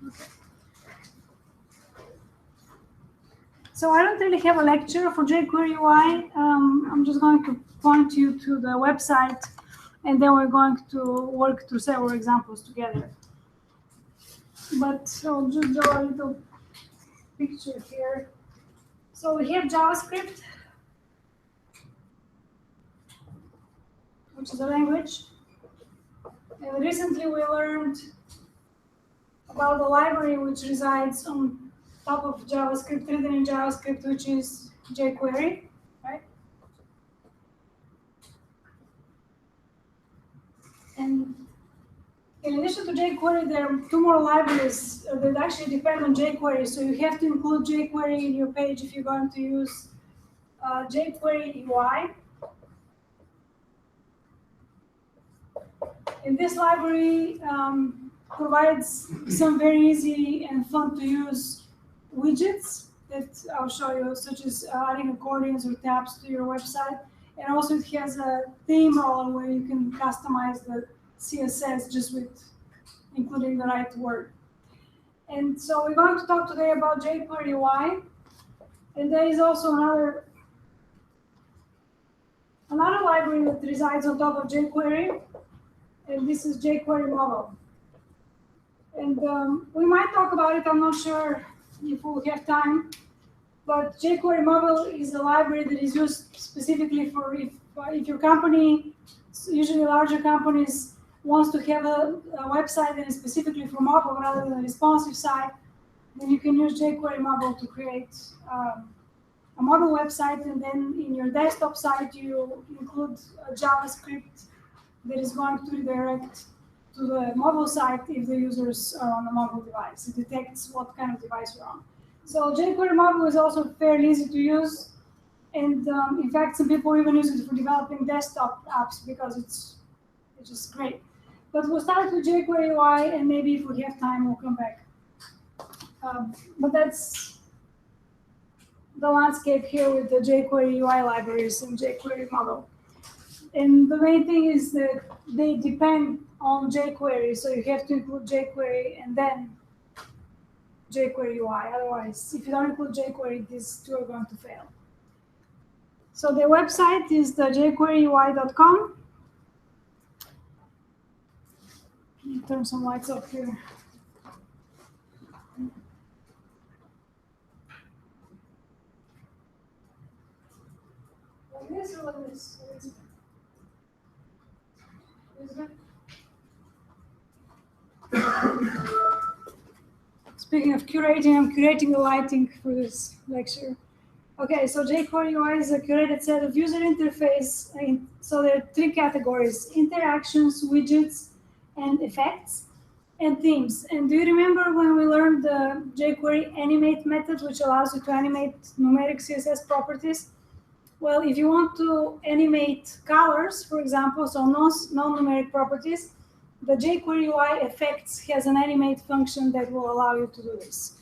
Okay. So I don't really have a lecture for jQuery UI. I'm just going to point you to the website, and then we're going to work through several examples together. But I'll just draw a little picture here. So we have JavaScript, which is a language. And recently we learned about the library which resides on top of JavaScript, written in JavaScript, which is jQuery, right? And in addition to jQuery, there are two more libraries that actually depend on jQuery. So you have to include jQuery in your page if you're going to use jQuery UI. And this library provides some very easy and fun to use widgets that I'll show you, such as adding accordions or tabs to your website. And also it has a theme roller where you can customize the CSS just with including the right word. And so we're going to talk today about jQuery UI. And there is also another library that resides on top of jQuery. And this is jQuery Mobile. And we might talk about it, I'm not sure if we'll have time, but jQuery Mobile is a library that is used specifically for if your company, usually larger companies, wants to have a website that is specifically for mobile rather than a responsive site, then you can use jQuery Mobile to create a mobile website, and then in your desktop site you include JavaScript that is going to redirect to the mobile site if the users are on a mobile device. It detects what kind of device you're on. So jQuery Mobile is also fairly easy to use. And in fact, some people even use it for developing desktop apps because it's just great. But we'll start with jQuery UI, and maybe if we have time, we'll come back. But that's the landscape here with the jQuery UI libraries and jQuery Mobile. And the main thing is that they depend on jQuery, so you have to include jQuery and then jQuery UI. Otherwise, if you don't include jQuery, these two are going to fail. So the website is the jQueryui.com. Turn some lights up here. Like this or like this? Speaking of curating, I'm curating the lighting for this lecture. Okay, so jQuery UI is a curated set of user interface. So there are three categories: interactions, widgets, and effects, and themes. And do you remember when we learned the jQuery animate method, which allows you to animate numeric CSS properties? Well, if you want to animate colors, for example, so non-numeric properties, the jQuery UI effects has an animate function that will allow you to do this.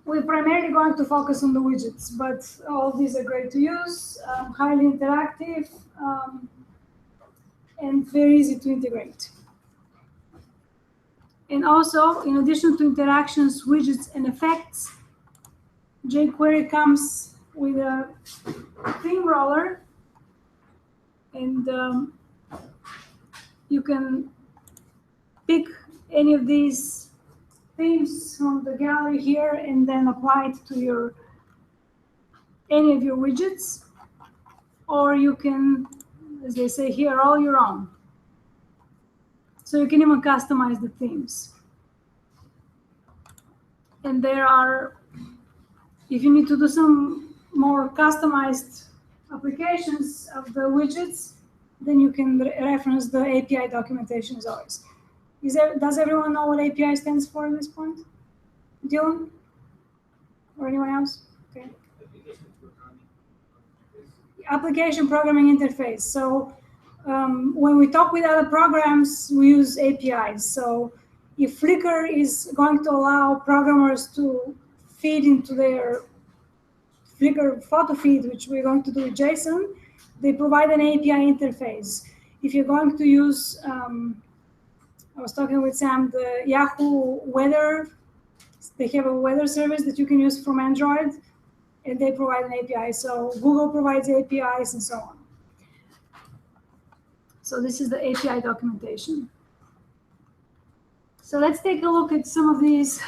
We're primarily going to focus on the widgets, but all these are great to use, highly interactive, and very easy to integrate. And also, in addition to interactions, widgets, and effects, jQuery comes with a theme roller, and you can pick any of these themes from the gallery here and then apply it to any of your widgets, or you can, as they say here, roll your own. So you can even customize the themes. And there are, if you need to do some more customized applications of the widgets, then you can reference the API documentation as always. Does everyone know what API stands for at this point? Dylan? Or anyone else? Okay. Application programming interface. So when we talk with other programs, we use APIs. So if Flickr is going to allow programmers to feed into their Flickr photo feed, which we're going to do with JSON, they provide an API interface. If you're going to use I was talking with Sam, the Yahoo weather, they have a weather service that you can use from Android, and they provide an API. So Google provides APIs and so on. So this is the API documentation. So let's take a look at some of these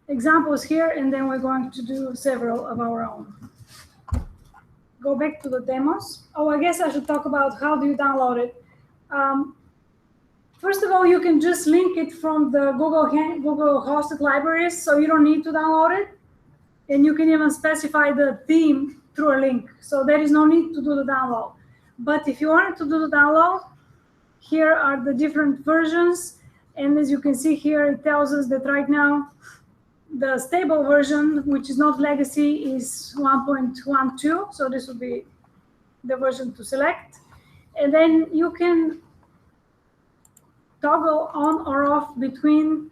examples here, and then we're going to do several of our own. Go back to the demos. Oh, I guess I should talk about how do you download it. First of all, you can just link it from the Google hosted libraries, so you don't need to download it. And you can even specify the theme through a link. So there is no need to do the download. But if you wanted to do the download, here are the different versions. And as you can see here, it tells us that right now, the stable version, which is not legacy, is 1.12. So this would be the version to select. And then you can toggle on or off between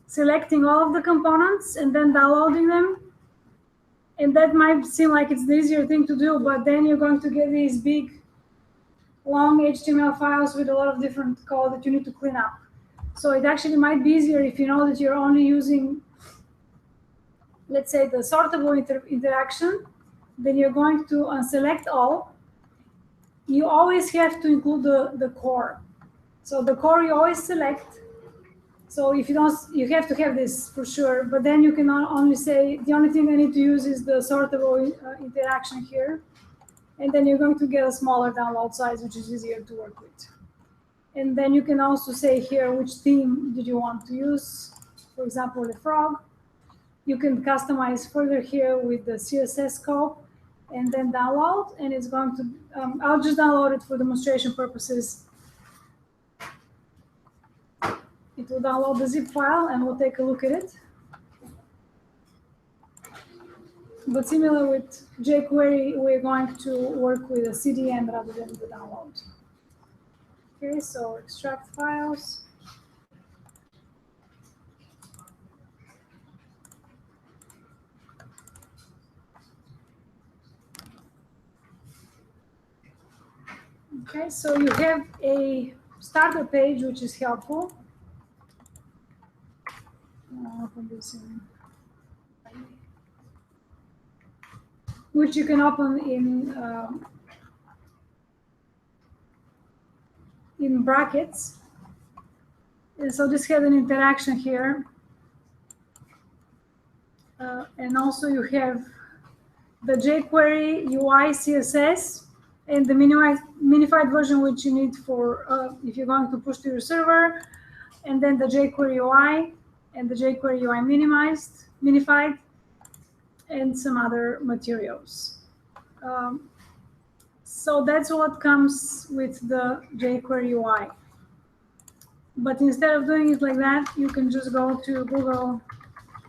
selecting all of the components and then downloading them. And that might seem like it's the easier thing to do, but then you're going to get these big, long HTML files with a lot of different code that you need to clean up. So it actually might be easier if you know that you're only using, let's say, the sortable interaction, then you're going to unselect all. You always have to include the core. So the core you always select. So if you don't, you have to have this for sure, but then you can only say, the only thing I need to use is the sortable interaction here. And then you're going to get a smaller download size, which is easier to work with. And then you can also say here, which theme did you want to use? For example, the frog. You can customize further here with the CSS scope and then download. And it's going to, I'll just download it for demonstration purposes. It will download the zip file and we'll take a look at it. But similar with jQuery, we're going to work with a CDN rather than the download. Okay, so extract files. Okay, so you have a starter page, which is helpful. I'll open this which you can open in brackets. And so this has an interaction here. And also you have the jQuery UI CSS and the minified version, which you need for if you're going to push to your server, and then the jQuery UI and the jQuery UI minified, and some other materials. So that's what comes with the jQuery UI. But instead of doing it like that, you can just go to Google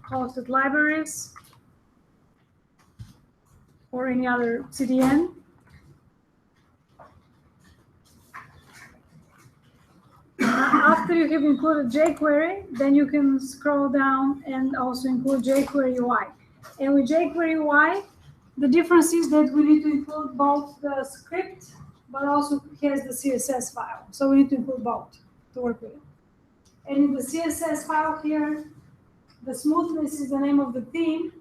hosted libraries or any other CDN. After you have included jQuery, then you can scroll down and also include jQuery UI. And with jQuery UI, the difference is that we need to include both the script, but also has the CSS file. So we need to include both to work with it. And in the CSS file here, the smoothness is the name of the theme.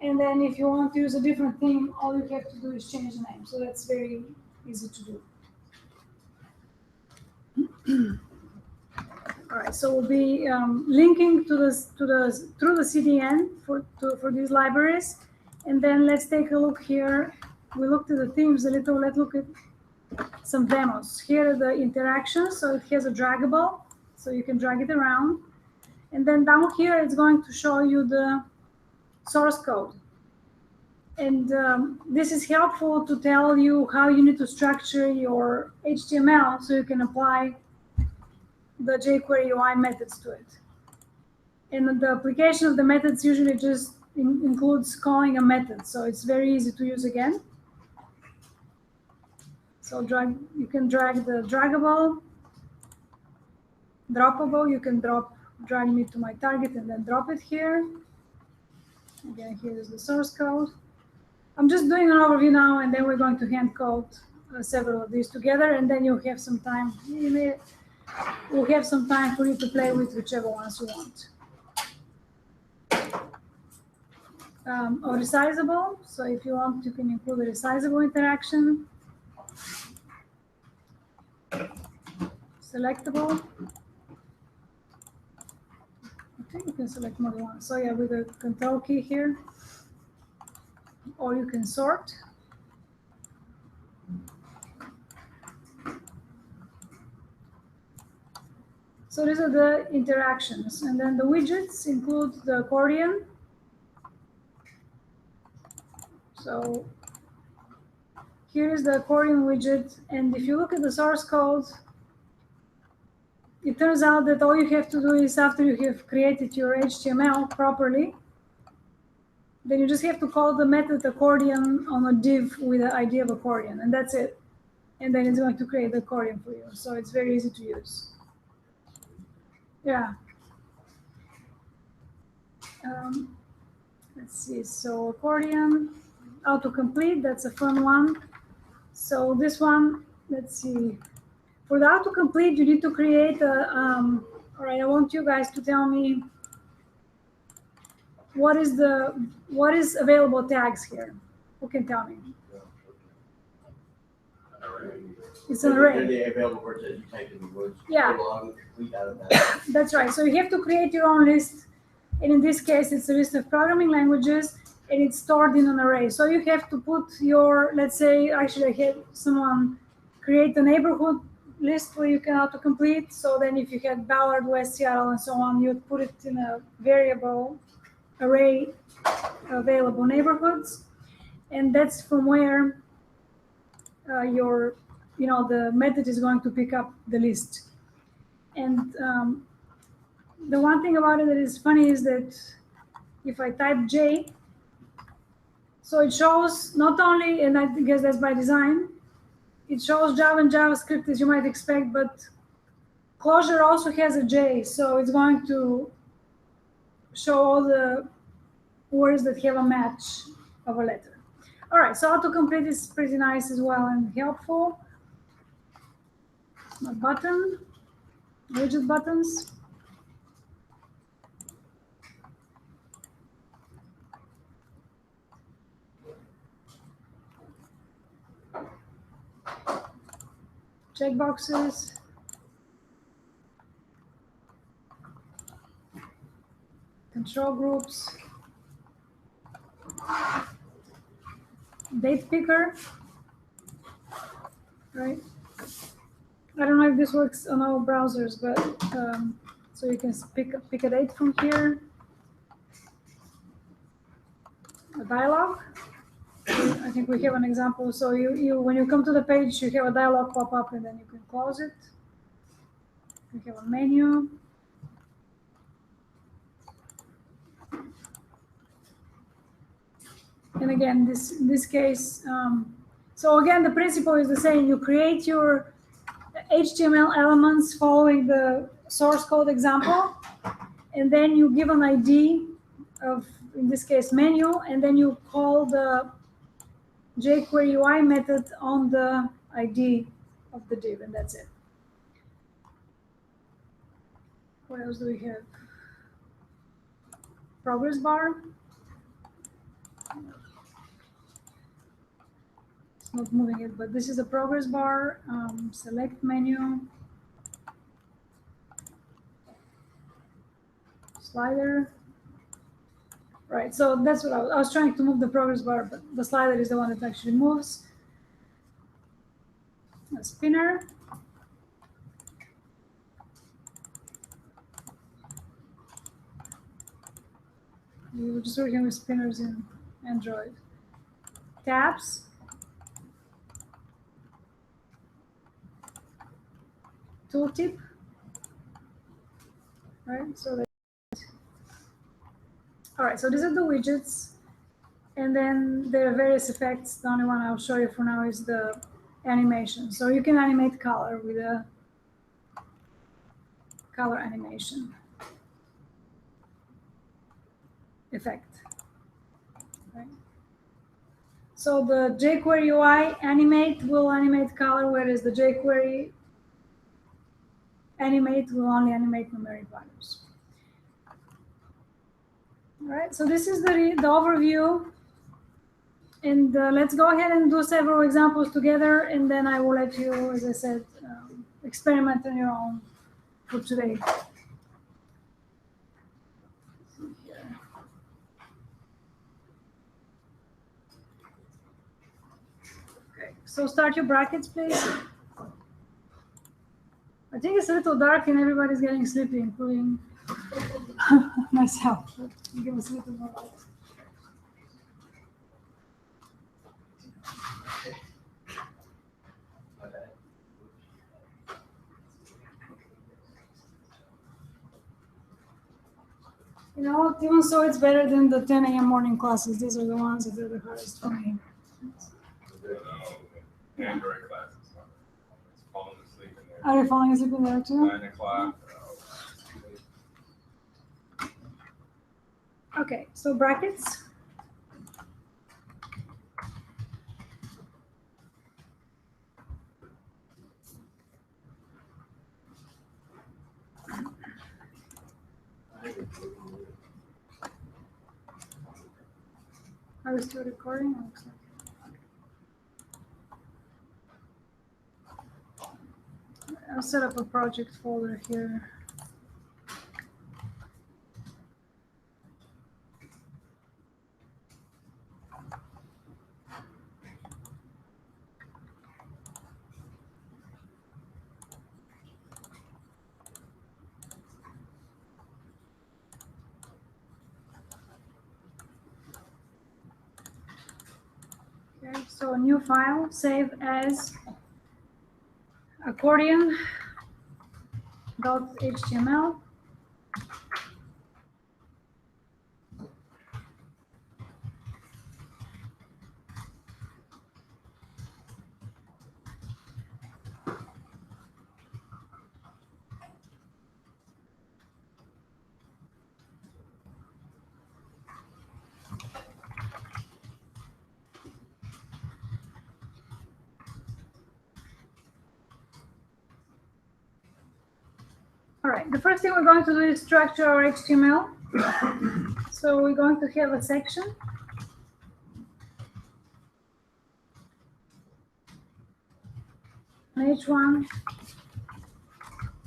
And then if you want to use a different theme, all you have to do is change the name. So that's very easy to do. All right, so we'll be linking through the CDN for these libraries, and then let's take a look here. We looked at the themes a little. Let's look at some demos. Here are the interactions. So it has a draggable, so you can drag it around, and then down here it's going to show you the source code. And this is helpful to tell you how you need to structure your HTML so you can apply the jQuery UI methods to it. And the application of the methods usually just includes calling a method, so it's very easy to use again. So you can drag the draggable, droppable, you can drag me to my target and then drop it here. Again, here is the source code. I'm just doing an overview now, and then we're going to hand code several of these together, and then you'll have some time. We'll have some time for you to play with whichever ones you want. Or resizable. So if you want, you can include a resizable interaction. Selectable. I think you can select more than one. So yeah, with the control key here. Or you can sort. So these are the interactions. And then the widgets include the accordion. So here is the accordion widget. And if you look at the source code, it turns out that all you have to do is, after you have created your HTML properly, then you just have to call the method accordion on a div with the ID of accordion, and that's it. And then it's going to create the accordion for you. So it's very easy to use. Yeah. Let's see. So accordion, autocomplete, that's a fun one. So this one, let's see. For the autocomplete, you need to create a, all right, I want you guys to tell me what is available tags here. Who can tell me? It's an array. They're available for you type in the words. Yeah. Complete out of that. That's right. So you have to create your own list. And in this case, it's a list of programming languages, and it's stored in an array. So you have to put your, let's say, actually I had someone create a neighborhood list where you can autocomplete. So then if you had Ballard, West Seattle, and so on, you'd put it in a variable array available neighborhoods. And that's from where the method is going to pick up the list. And the one thing about it that is funny is that if I type J, so it shows not only, and I guess that's by design, it shows Java and JavaScript as you might expect, but Clojure also has a J, so it's going to show all the words that have a match of a letter. All right, so autocomplete is pretty nice as well and helpful. A button, widget buttons. Checkboxes. Control groups. Date picker. Right? I don't know if this works on all browsers, but so you can pick a date from here. A dialog. I think we have an example. So you when you come to the page, you have a dialog pop up, and then you can close it. We have a menu. And again, in this case, so again, the principle is the same. You create your HTML elements following the source code example, and then you give an ID of, in this case, menu, and then you call the jQuery UI method on the ID of the div, and that's it. What else do we have? Progress bar. It's not moving it, but this is a progress bar. Select menu. Slider. Right, so that's what I was trying to move the progress bar, but the slider is the one that actually moves. A spinner. We were just working with spinners in Android. Tabs. Tooltip. Right, so all right, so these are the widgets, and then there are various effects. The only one I'll show you for now is the animation. So you can animate color with a color animation effect. Right? So the jQuery UI animate will animate color, whereas the jQuery animate will only animate numeric values. All right, so this is the overview. And let's go ahead and do several examples together, and then I will let you, as I said, experiment on your own for today. Okay, so start your brackets, please. I think it's a little dark and everybody's getting sleepy, including myself. Give us a little more light. You know, even so, it's better than the 10 a.m. morning classes. These are the ones that are the hardest for me. Android classes. Falling asleep in there. Are you falling asleep in there too? 9 o'clock. Okay, so brackets. Are we still recording? Looks like. I'll set up a project folder here. Okay, so a new file, save as accordion.html. All right, the first thing we're going to do is structure our HTML. So we're going to have a section. H1,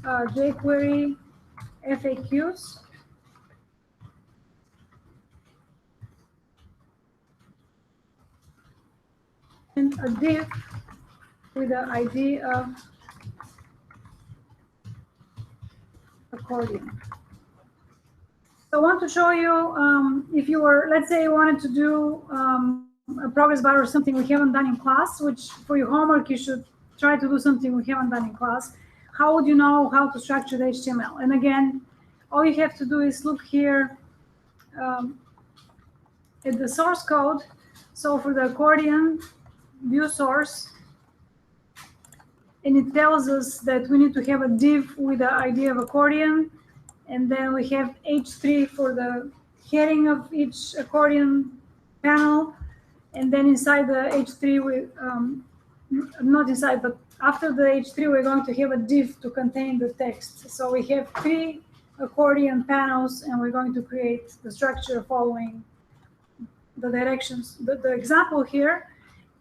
jQuery FAQs. And a div with the ID of accordion. So I want to show you if you were, let's say you wanted to do a progress bar or something we haven't done in class, which for your homework you should try to do something we haven't done in class. How would you know how to structure the HTML? And again, all you have to do is look here at the source code. So for the accordion, view source, and it tells us that we need to have a div with the ID of accordion, and then we have H3 for the heading of each accordion panel, and then inside the H3, not inside, but after the H3, we're going to have a div to contain the text. So we have 3 accordion panels, and we're going to create the structure following the directions, the example here.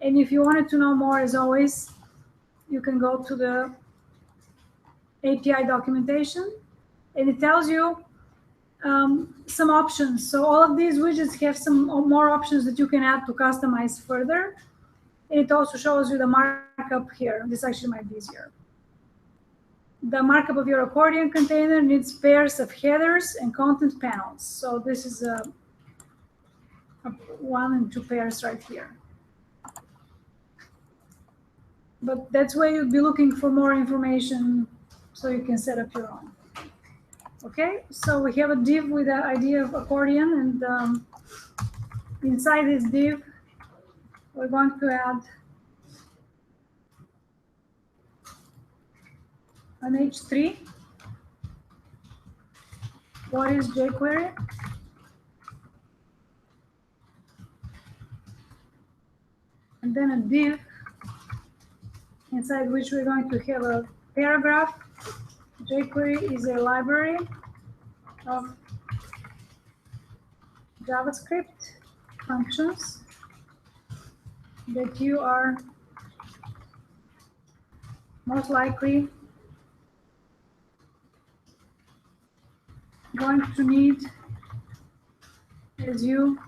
And if you wanted to know more, as always, you can go to the API documentation, and it tells you some options. So all of these widgets have some more options that you can add to customize further. And it also shows you the markup here. This actually might be easier. The markup of your accordion container needs pairs of headers and content panels. So this is a 1 and 2 pairs right here. But that's where you'd be looking for more information so you can set up your own. Okay, so we have a div with the ID of accordion, and inside this div, we're going to add an H3. What is jQuery? and then a div inside which we're going to have a paragraph. jQuery is a library of JavaScript functions that you are most likely going to need as you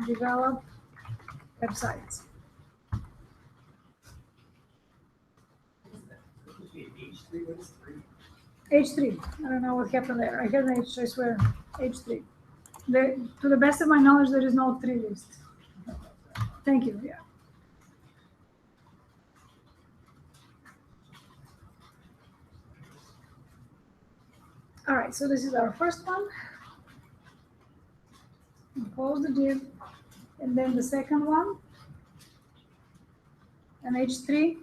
develop websites. H3. I don't know what happened there. I had an H, I swear. H3. To the best of my knowledge, there is no 3 list. Thank you. Yeah. All right, so this is our first one. Close the div, and then the second one, an H3.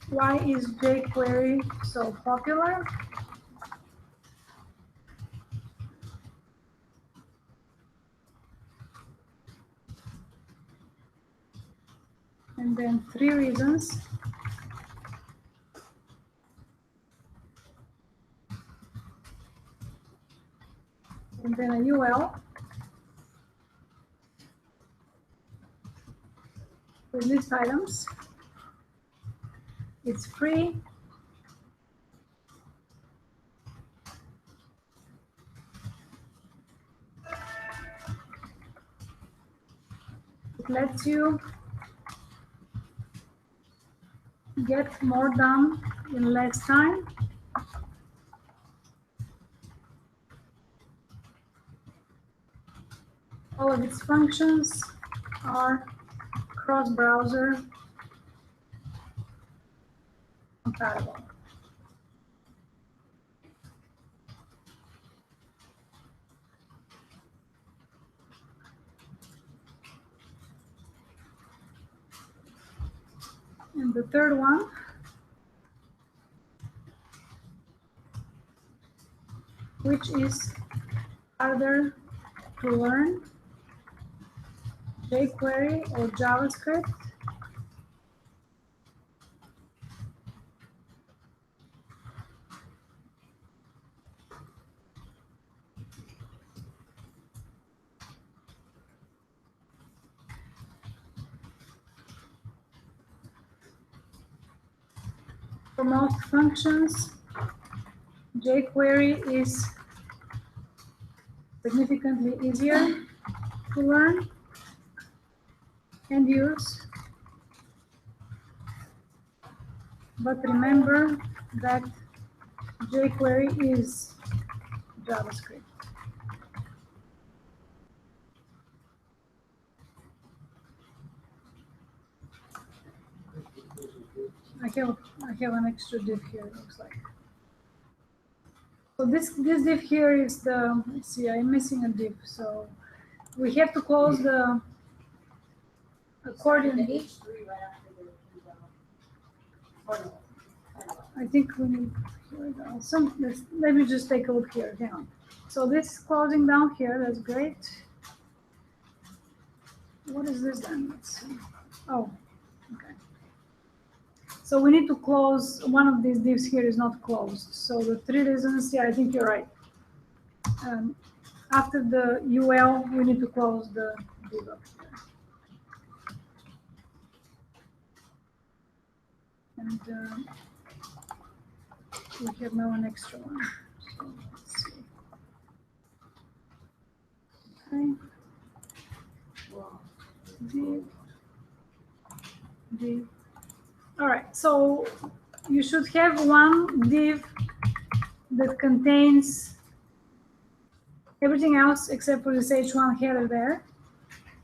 Why is jQuery so popular? And then 3 reasons. And then a UL with list items. It's free. It lets you get more done in less time. All of its functions are cross-browser compatible. And the third one, which is harder to learn, jQuery or JavaScript? For most functions, jQuery is significantly easier to learn and use. But remember that jQuery is JavaScript. I have an extra div here, it looks like. So this div here is the, let's see, I'm missing a div. So we have to close the accordion. The H3 right after the I think we need, here we go. Let me just take a look here. Hang on. So this closing down here, that's great. What is this then? Let's see. Oh, okay. So we need to close, one of these divs here is not closed. So the 3 reasons, yeah, I think you're right. After the UL, we need to close the div up here. And we have now an extra one. So let's see. Okay. Div. All right, so you should have one div that contains everything else except for this H1 header there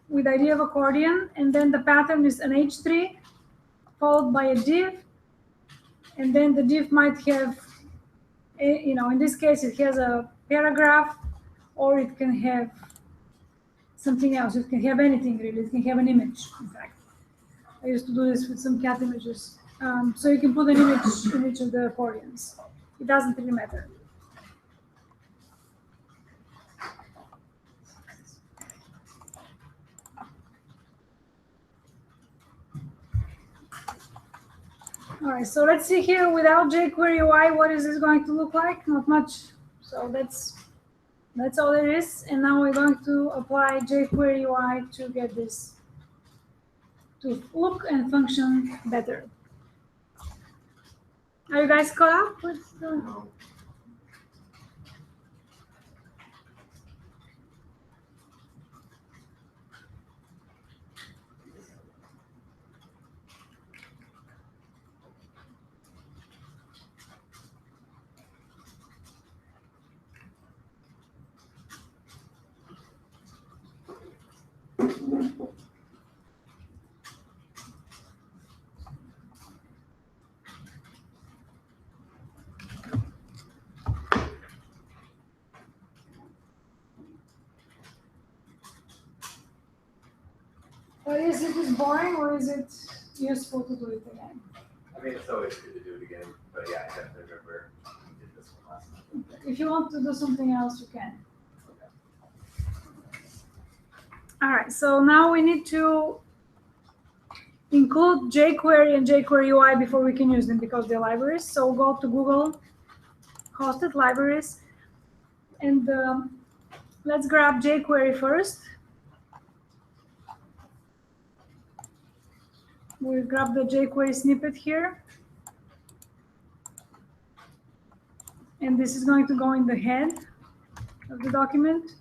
with idea of accordion, and then the pattern is an H3 followed by a div, and then the div might have, in this case, it has a paragraph, or it can have something else. It can have anything really. It can have an image, in fact. I used to do this with some cat images. So you can put an image in each of the accordions. It doesn't really matter. All right, so let's see here without jQuery UI, what is this going to look like? Not much. So that's all there is. And now we're going to apply jQuery UI to get this to look and function better. Are you guys caught up with the... No. Is it just boring or is it useful to do it again? I mean, it's always good to do it again, but yeah, I definitely remember we did this one last time. If you want to do something else, you can. All right, so now we need to include jQuery and jQuery UI before we can use them because they're libraries. So go to Google hosted libraries and let's grab jQuery first. We'll grab the jQuery snippet here. And this is going to go in the head of the document.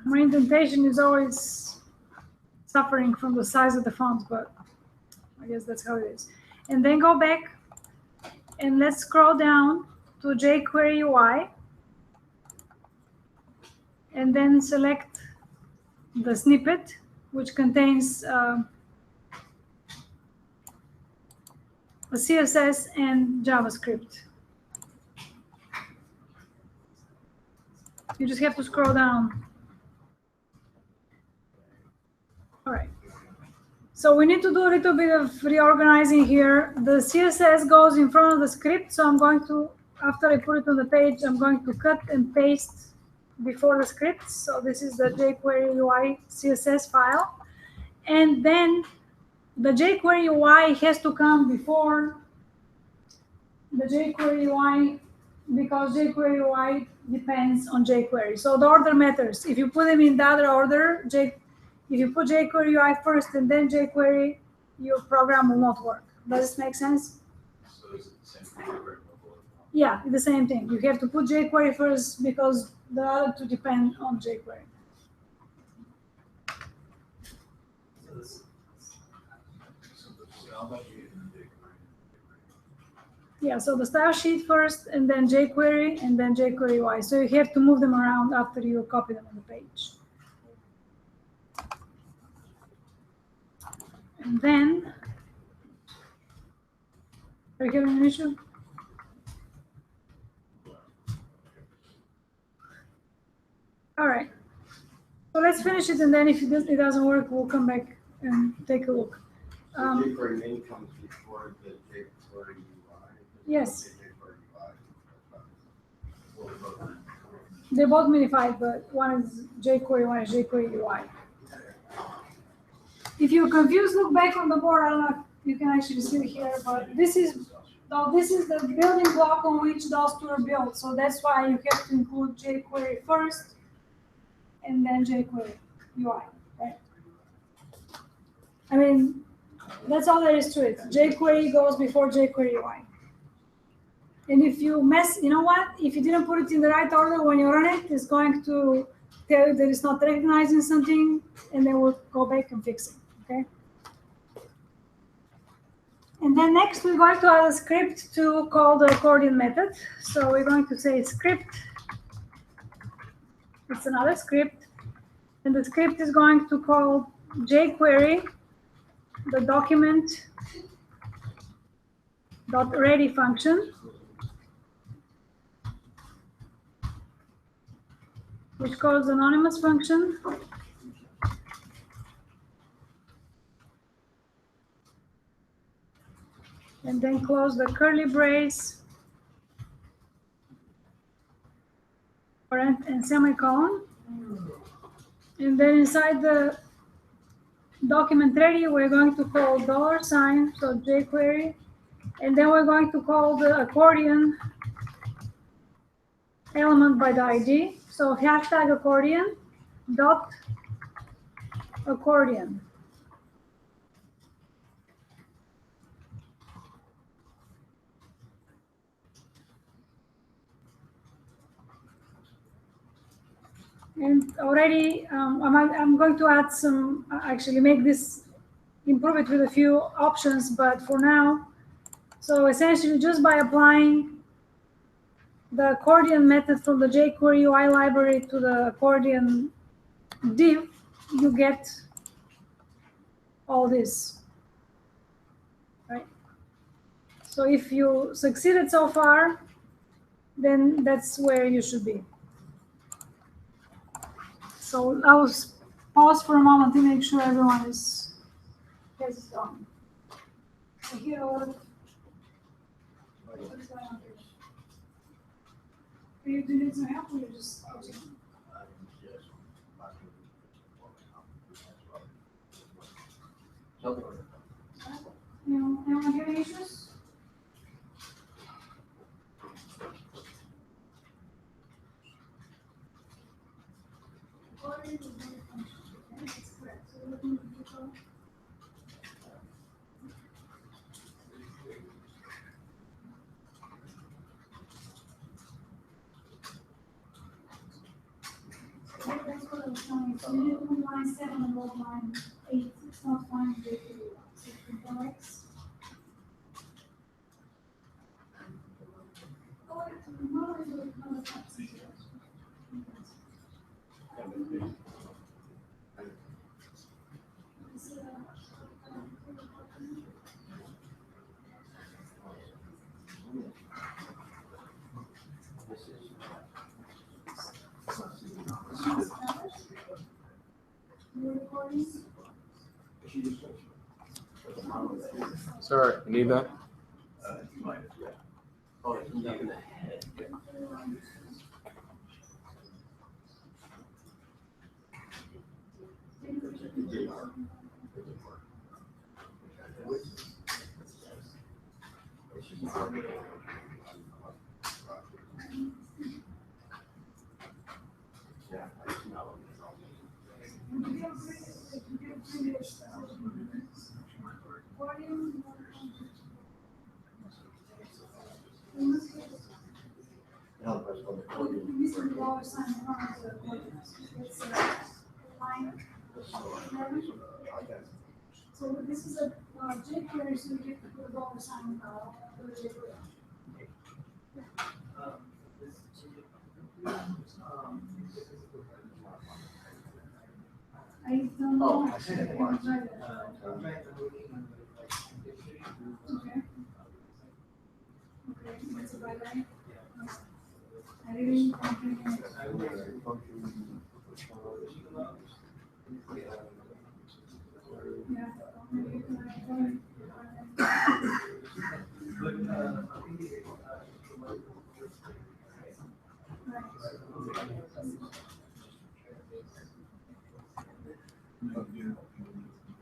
My indentation is always suffering from the size of the font, but I guess that's how it is. And then go back and let's scroll down to jQuery UI and then select the snippet, which contains a CSS and JavaScript. You just have to scroll down. All right. So we need to do a little bit of reorganizing here. The CSS goes in front of the script, so I'm going to, after I put it on the page, I'm going to cut and paste before the script. So this is the jQuery UI CSS file. And then the jQuery UI has to come before the jQuery UI because jQuery UI depends on jQuery. So the order matters. If you put them in the other order, if you put jQuery UI first and then jQuery, your program will not work. Does this make sense? So is it the same thing over mobile? Yeah, the same thing. You have to put jQuery first because the other two depend on jQuery. Yeah, so the style sheet first, and then jQuery, and then jQuery UI. So you have to move them around after you copy them on the page. And then, are you having an issue? All right. So let's finish it, and then if it doesn't work, we'll come back and take a look. So jQuery main comes before the jQuery UI? Yes. Well, both. They're both minified, but one is jQuery, one is jQuery UI. If you're confused, look back on the board. I don't know if you can actually see it here, but this is the building block on which those two are built. So that's why you have to include jQuery first and then jQuery UI, right? I mean, that's all there is to it. jQuery goes before jQuery UI. And if you mess, you know what? If you didn't put it in the right order when you run it, it's going to tell you that it's not recognizing something, and then we'll go back and fix it, okay? And then next, we're going to add a script to call the accordion method. So we're going to say script. It's another script. And the script is going to call jQuery, the document.ready function, which calls anonymous function. and then close the curly brace and semicolon. And then inside the document ready, we're going to call $, so jQuery, and then we're going to call the accordion element by the ID. So hashtag accordion dot accordion. And already I'm going to add some, actually make this, improve it with a few options, but for now, so essentially just by applying the accordion method from the jQuery UI library to the accordion div, you get all this, right? So if you succeeded so far, then that's where you should be. So I'll pause for a moment to make sure everyone has it done. So here, what is going on here? Do you need some help, or you just coaching? Anyone have any issues? That's what I was telling you. So you did one line 7 and one line 8. It's not fine with jQuery. So it complex. Sorry, you need that? So this is a jQuery, so you get to put a $sign for the jQuery. I don't know. Oh, I see that one. Okay. Okay, that's a by line. I didn't comprehend. Yeah.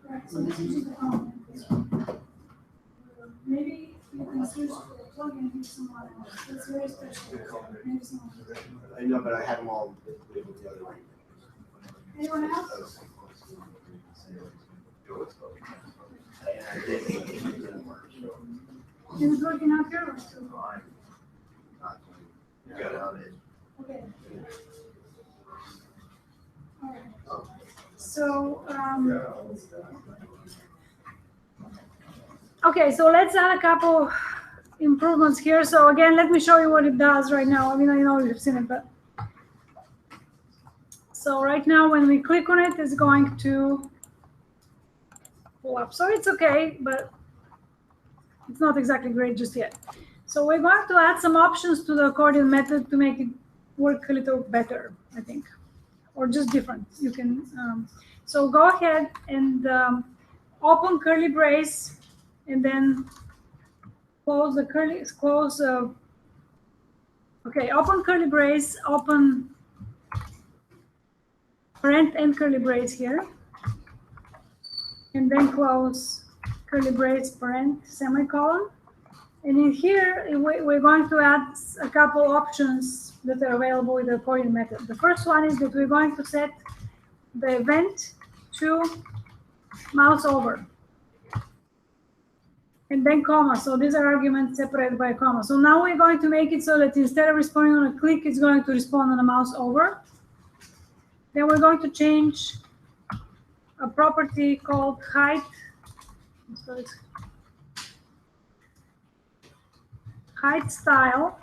Right, so this is just the comment. Maybe you can switch the plugin to someone else. It's very special. Maybe someone else. I know, but I had them all labeled the other way. Anyone else? Is it working out here? Okay. All right. So, okay, so let's add a couple improvements here. So again, let me show you what it does right now. I mean, I know you've seen it, but so right now when we click on it, it's going to pull up. So it's okay, but it's not exactly great just yet. So we're going to add some options to the accordion method to make it work a little better, I think, or just different. You can, so go ahead and open curly brace and then close the curly, close, okay, open curly brace, open parent and curly brace here, and then close curly brace parent semicolon. And in here, we're going to add a couple options that are available with the accordion method. The first one is that we're going to set the event to mouse over, and then comma. So these are arguments separated by a comma. So now we're going to make it so that instead of responding on a click, it's going to respond on a mouse over. Then we're going to change a property called height. So it's height style.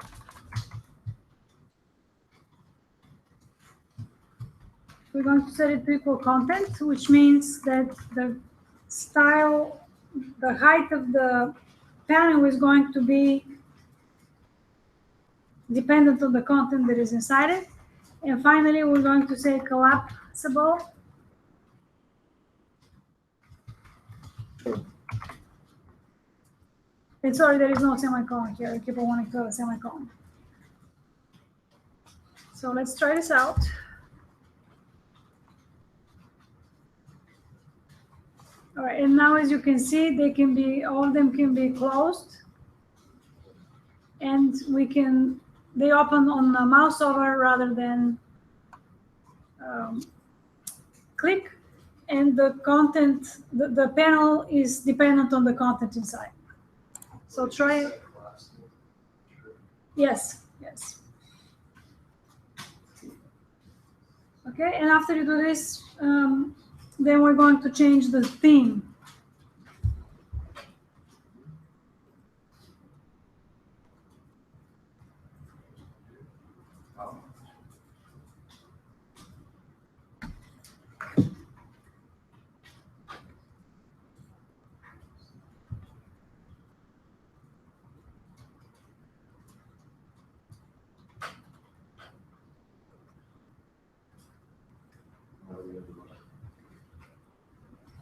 We're going to set it to equal content, which means that the style, the height of the panel is going to be dependent on the content that is inside it. And finally, we're going to say collapsible. And sorry, there is no semicolon here. I keep on wanting to have a semicolon. So let's try this out. All right, and now as you can see, they can be, all of them can be closed. And they open on a mouse over rather than click. And the content, the panel is dependent on the content inside. So try it. Yes, yes. Okay, and after you do this, then we're going to change the theme.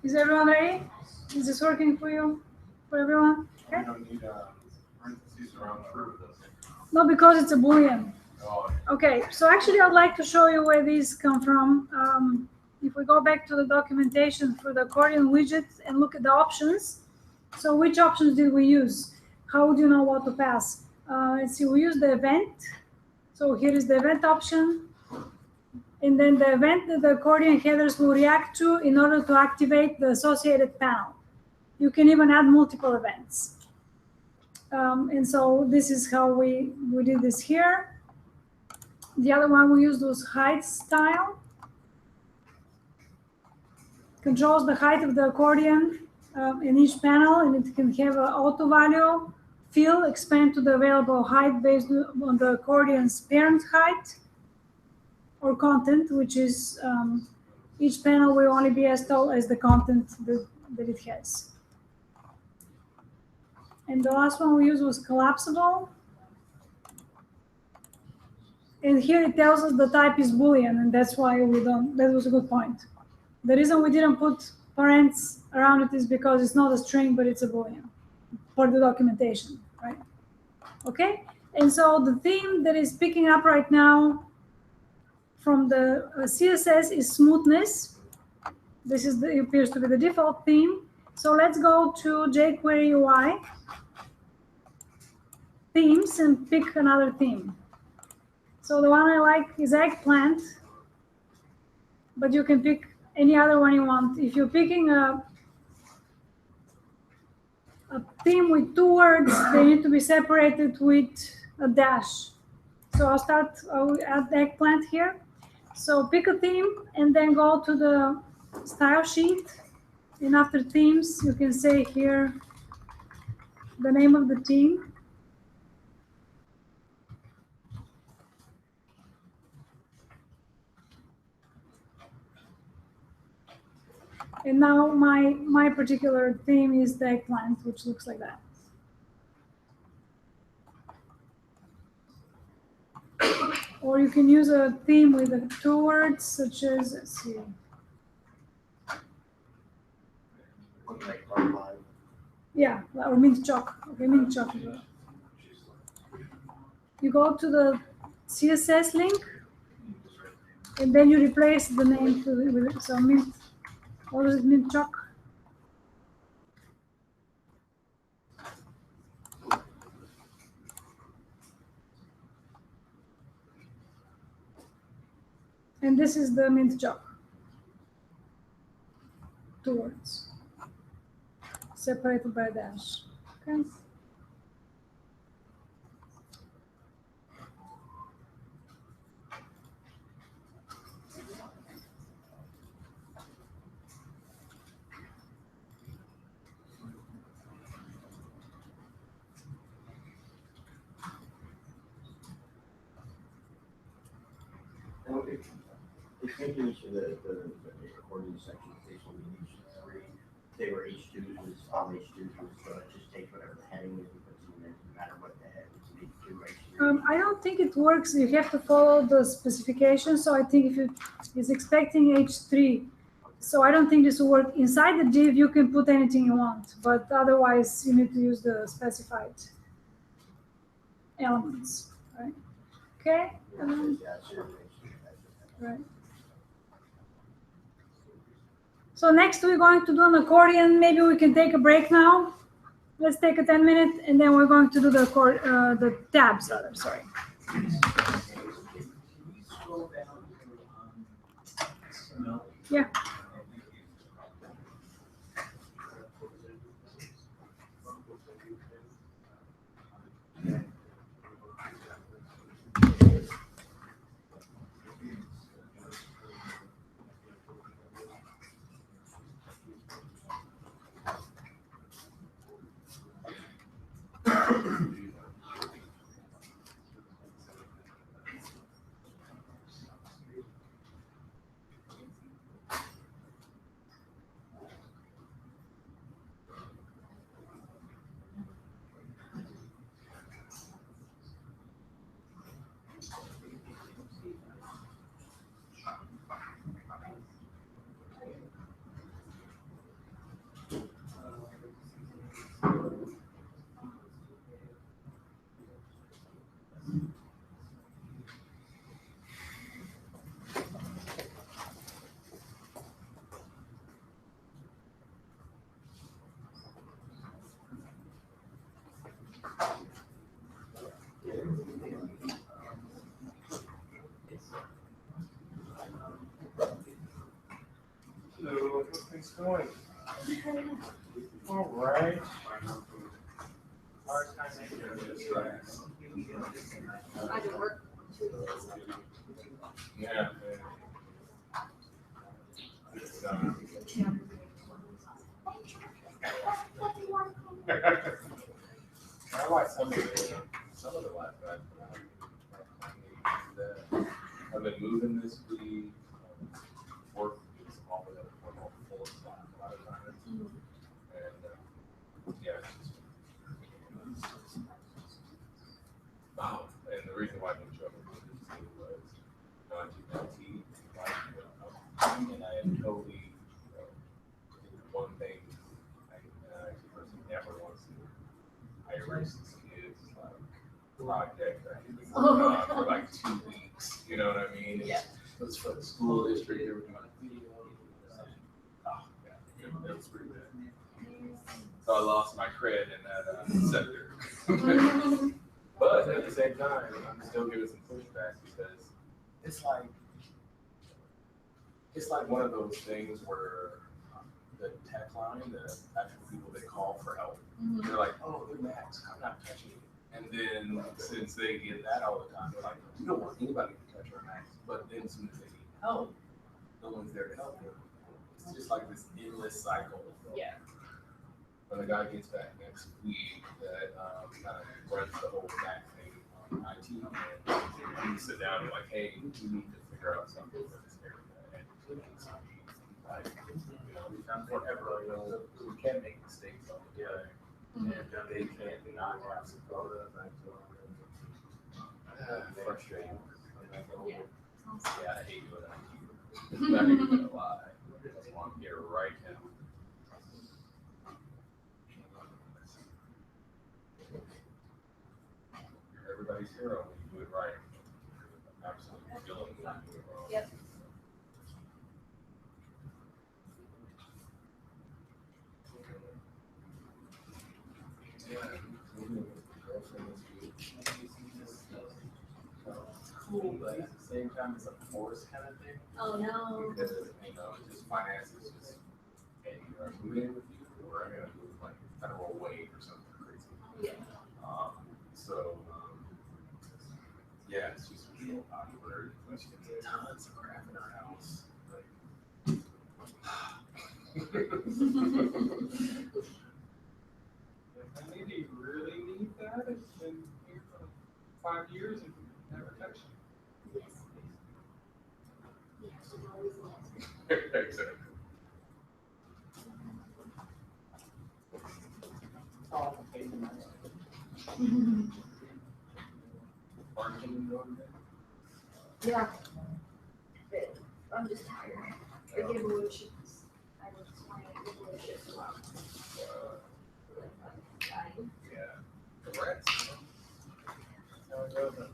Is everyone ready? Is this working for you? For everyone? Okay. We don't need parentheses around true, does it? No, because it's a Boolean. Oh, Okay, so actually I'd like to show you where these come from. If we go back to the documentation for the accordion widget and look at the options, so which options did we use? How would you know what to pass? Let's see, we use the event. So here is the event option. And then the event that the accordion headers will react to in order to activate the associated panel. You can even add multiple events. And so this is how we did this here. The other one we used was height style. Controls the height of the accordion in each panel, and it can have an auto value fill expand to the available height based on the accordion's parent height or content, which is each panel will only be as tall as the content that it has. And the last one we used was collapsible. And here it tells us the type is Boolean, and that's why we don't, that was a good point. The reason we didn't put parents around it is because it's not a string, but it's a Boolean for the documentation, right? Okay, and so the theme that is picking up right now from the CSS is smoothness. This is it appears to be the default theme. So let's go to jQuery UI themes and pick another theme. So the one I like is eggplant, but you can pick any other one you want. If you're picking a theme with 2 words, they need to be separated with a dash. So I'll add the eggplant here. So pick a theme and then go to the style sheet. And after themes, you can say here the name of the theme. And now my particular theme is the eggplant, which looks like that. Or you can use a theme with 2 words, such as, let's see. Look like part 5. Yeah, or mint chalk. Okay, mint chalk. You go to the CSS link, and then you replace the name with so mint. What is it? Mint chalk. And this is the mint chalk. 2 words separated by a dash. Okay. It's thinking each of the accordion sections, they will be H3. They were H2s, was all H2s, so it just takes whatever the heading is and puts it in, no matter what the head is, H2, H3. I don't think it works. You have to follow the specification. So I think if it's expecting H3, so I don't think this will work. Inside the div, you can put anything you want, but otherwise you need to use the specified elements, right? Okay. Right. So next we're going to do an accordion. Maybe we can take a break now. Let's take a 10-minute, and then we're going to do the tabs. Rather, sorry. Yeah. So, how's things going? All right. I did work. Yeah. I like some of the last time. I've been moving this week. Work is all the full slot a lot of times. And yeah, it's just, oh, and the reason why I didn't show up was not too and I am totally one thing I personally never wants to. I erase this kid's project that he's been working on for like 2 weeks. You know what I mean? Yeah. It's for the school district. They were doing a video. Oh, yeah, it was pretty bad. So I lost my cred in that sector. But at the same time, I'm still giving some pushback because it's like one of those things where the tech line, the actual people that call for help, they're like, oh, they're Max, I'm not touching it. And then since they get that all the time, they're like, we don't want anybody to touch our Macs. But then as soon as they need help, no one's there to help them. It's just like this endless cycle. Yeah. When the guy gets back next week, that kind of runs the whole Mac thing on IT, and we sit down and like, hey, we need to figure out something for this area. And like, we've done forever, we can make mistakes all the time. And they can't not have some photos. Frustrating. Yeah. Yeah, I hate doing that. I'm not even gonna lie. I just want to get right now. everybody's hero when you do it right. Absolutely killing it when you do it wrong. Yep. Cool, but at the same time, it's a force kind of thing. Oh, no. Because, you know, it's just finances, just, hey, are you moving with you, or I'm gonna move like federal wage or something crazy. Yeah. So, yeah, it's just real awkward. Tons of crap in our house. Like, I mean, do you really need that? It's been here for 5 years and never touched it. Yes. Yeah, she always loves. Exactly. Parking going there? Yeah. But I'm just tired. The giveaway sheets. I just want to give away sheets a lot. Dying. Yeah. Congrats. That's how it goes.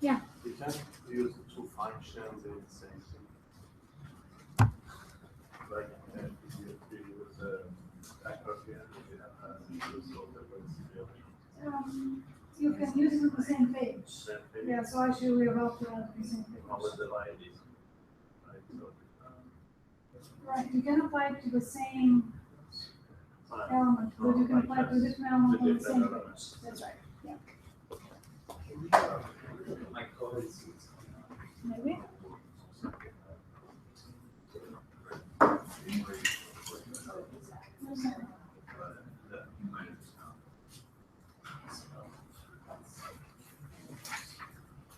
Yeah. You can't use two functions in the same thing. Like if you use accordion, you have to use all the words. You can use it on the same page. Same thing. Yeah, so actually we are about to have the same How page. is the line is? Right, so, Right, you can apply it to the same element, but you can apply it to a different element on the same page. That's right, yeah. my code is. Maybe?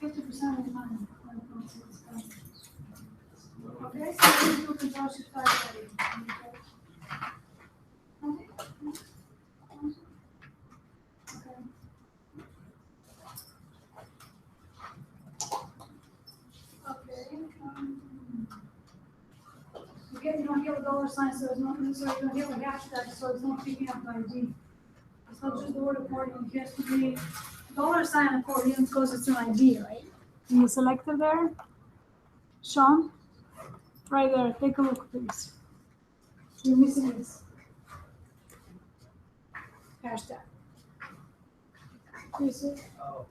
%of the time. Okay, so we do control shift five ready. Okay. Okay. Again, you don't get a dollar sign, so it's not, so you don't get a hashtag, so it's not picking up the ID. It's not just the word accordion, it has to be dollar sign accordion because it's an ID, right? Can you select it there? Sean? Right there, take a look, please. You're missing this. Hashtag. You see? Oh.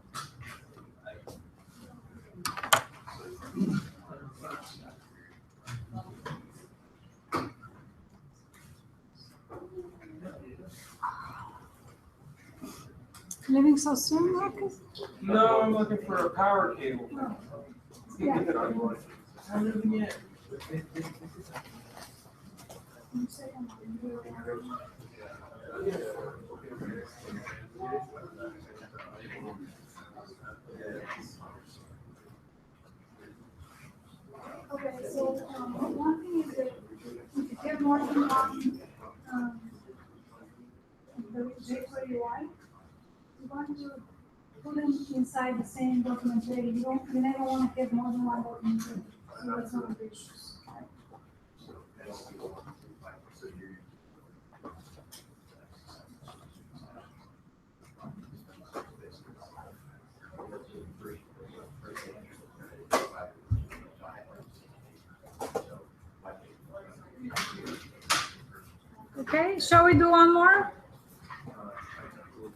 Living so soon, Marcus? No, I'm looking for a power cable. Yeah. I'm living yet. Okay, so one thing is that if you have more than one the jQuery UI, you want to put them inside the same document ready. You never want to have more than one document ready. So that's one of the issues. Right? So you're. Okay, shall we do one more?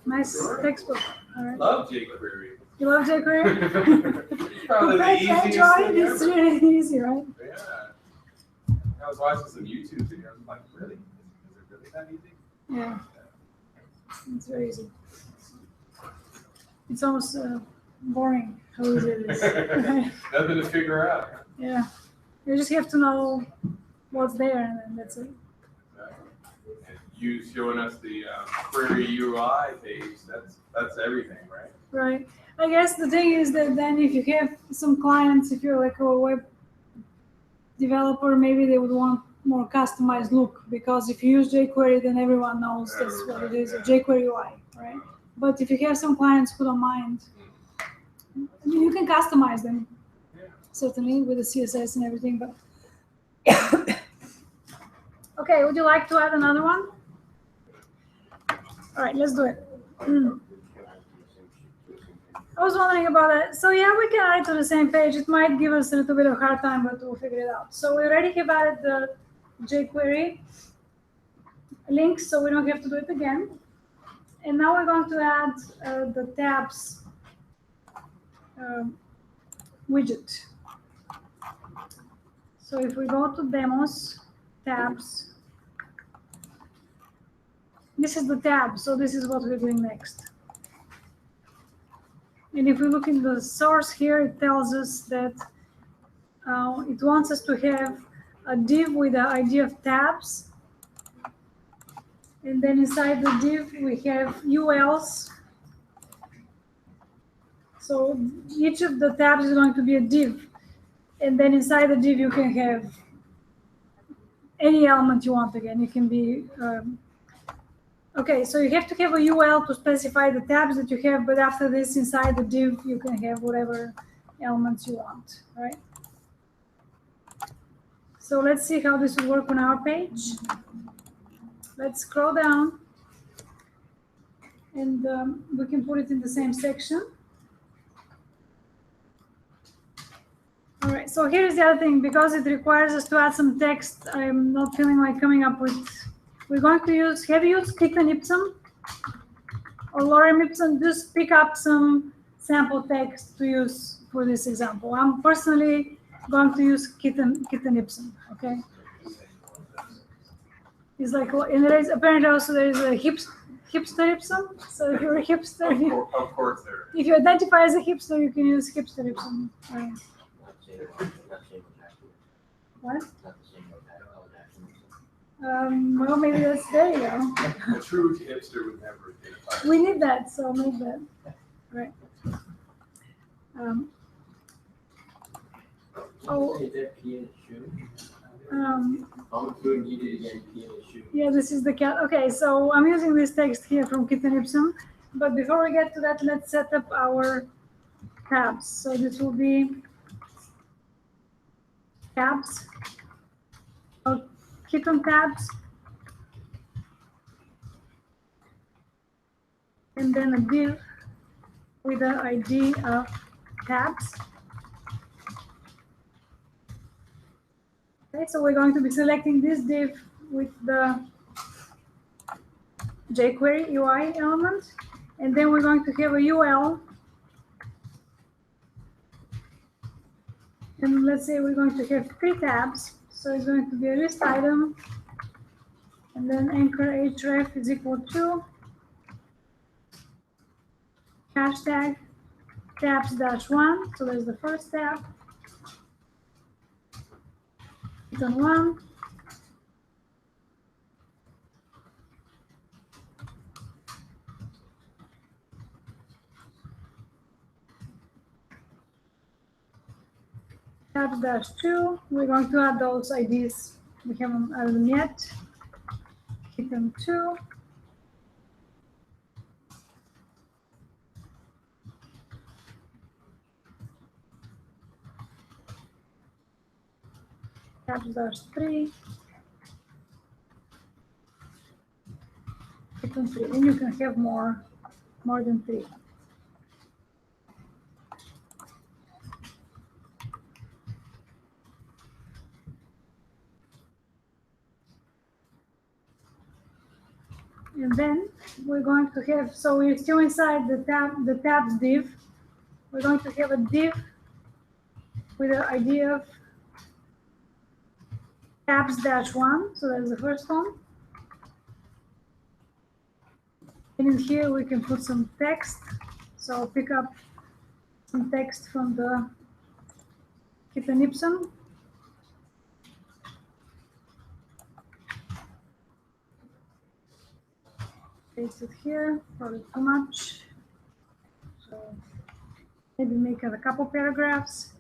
Nice textbook. All right. Love jQuery. You love jQuery? Probably the Compared to easiest Android, thing it's ever. really easy, right? Yeah. I was watching some YouTube videos. I'm like, really? Is it really that easy? Yeah. It's very easy. It's almost boring how easy it is. Nothing to figure out. Yeah. You just have to know what's there, and then that's it. And you showing us the query UI page, that's everything, right? Right. I guess the thing is that then if you have some clients, if you're like a web developer, maybe they would want more customized look, because if you use jQuery, then everyone knows that's what it is, a jQuery UI, right? But if you have some clients who don't mind, I mean, you can customize them, certainly, with the CSS and everything, but okay, would you like to add another one? All right, let's do it. I was wondering about that. So yeah, we can add it to the same page. It might give us a little bit of a hard time, but we'll figure it out. So we already have added the jQuery link, so we don't have to do it again. And now we're going to add the tabs widget. So if we go to demos, tabs, this is the tab. So this is what we're doing next. And if we look in the source here, it tells us that it wants us to have a div with the ID of tabs. And then inside the div, we have ULs. So each of the tabs is going to be a div. And then inside the div, you can have any element you want again. It can be, okay, so you have to have a UL to specify the tabs that you have, but after this, inside the div, you can have whatever elements you want, right? So let's see how this will work on our page. Let's scroll down, and we can put it in the same section. All right, so here's the other thing. Because it requires us to add some text, I'm not feeling like coming up with, we're going to use, have you used Kitten Ipsum or Lorem Ipsum? Just pick up some sample text to use for this example. I'm personally going to use Kitten Ipsum, okay? It's like, and there is apparently also there is a hipster Ipsum. So if you're a hipster, Of course there. if you identify as a hipster, you can use hipster Ipsum. Right? What? Well, maybe that's, there you go. A true hipster would never identify. We need that, so make that. Right. Yeah, this is the cat. Okay, so I'm using this text here from Kitten Ipsum. But before we get to that, let's set up our tabs. So this will be tabs, or Kitten tabs, and then a div with the ID of tabs. Okay, so we're going to be selecting this div with the jQuery UI element, and then we're going to have a UL. And let's say we're going to have 3 tabs. So it's going to be a list item, and then anchor href is equal to hashtag tabs-1. So there's the first tab. Then 1. Tabs-2, we're going to add those IDs. We haven't added them yet. kitten 2. tabs-3. Kitten 3. And you can have more than 3. And then we're going to have, so we're still inside the tabs div. We're going to have a div with the idea of tabs-1. So that's the first one. And in here we can put some text. So I'll pick up some text from the kitten ipsum. Paste it here, probably too much. So maybe make it a couple paragraphs.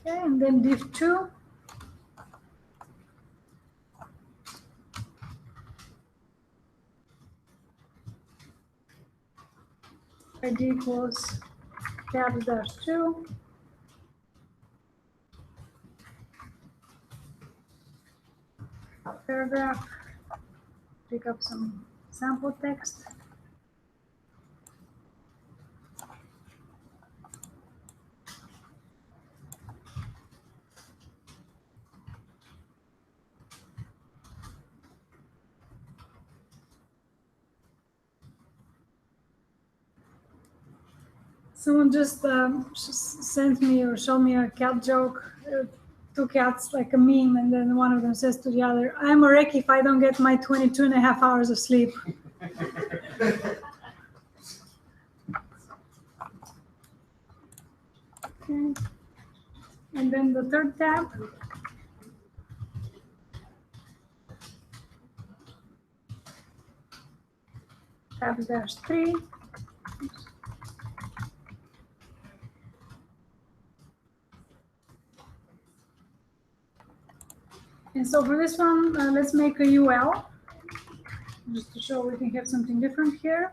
Okay, and then div 2. ID equals tabs-2. Paragraph. Pick up some sample text. Someone just sent me or showed me a cat joke. Two cats, like a meme, and then one of them says to the other, "I'm a wreck if I don't get my 22.5 hours of sleep." Okay. And then the third tab. Tabs-3. And so for this one, let's make a UL, just to show we can have something different here.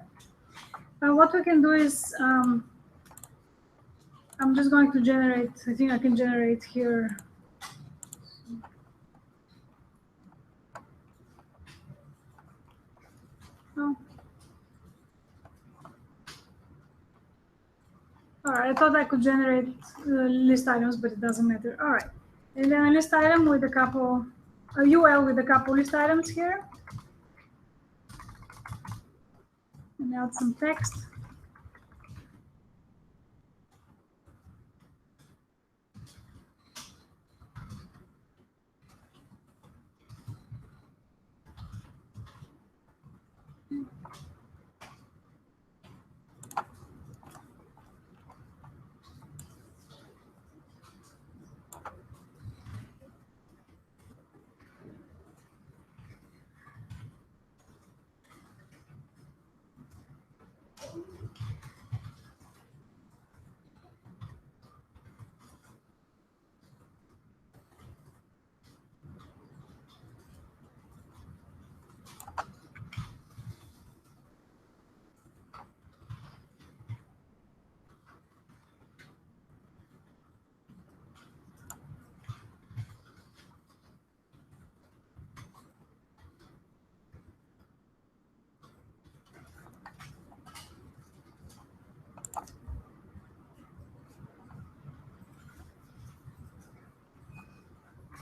What we can do is, I'm just going to generate, I think I can generate here. Oh. All right, I thought I could generate list items, but it doesn't matter. All right, and then a list item with a couple, a UL with a couple list items here. And add some text.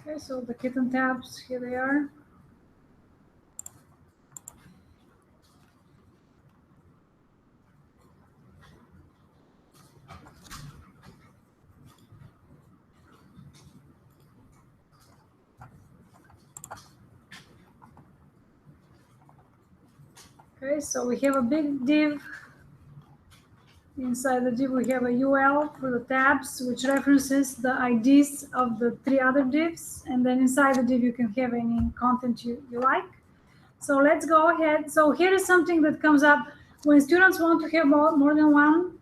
Okay, so the kitten tabs, here they are. Okay, so we have a big div Inside the div, we have a UL for the tabs, which references the IDs of the 3 other divs. And then inside the div, you can have any content you like. So let's go ahead. So here is something that comes up when students want to have more than one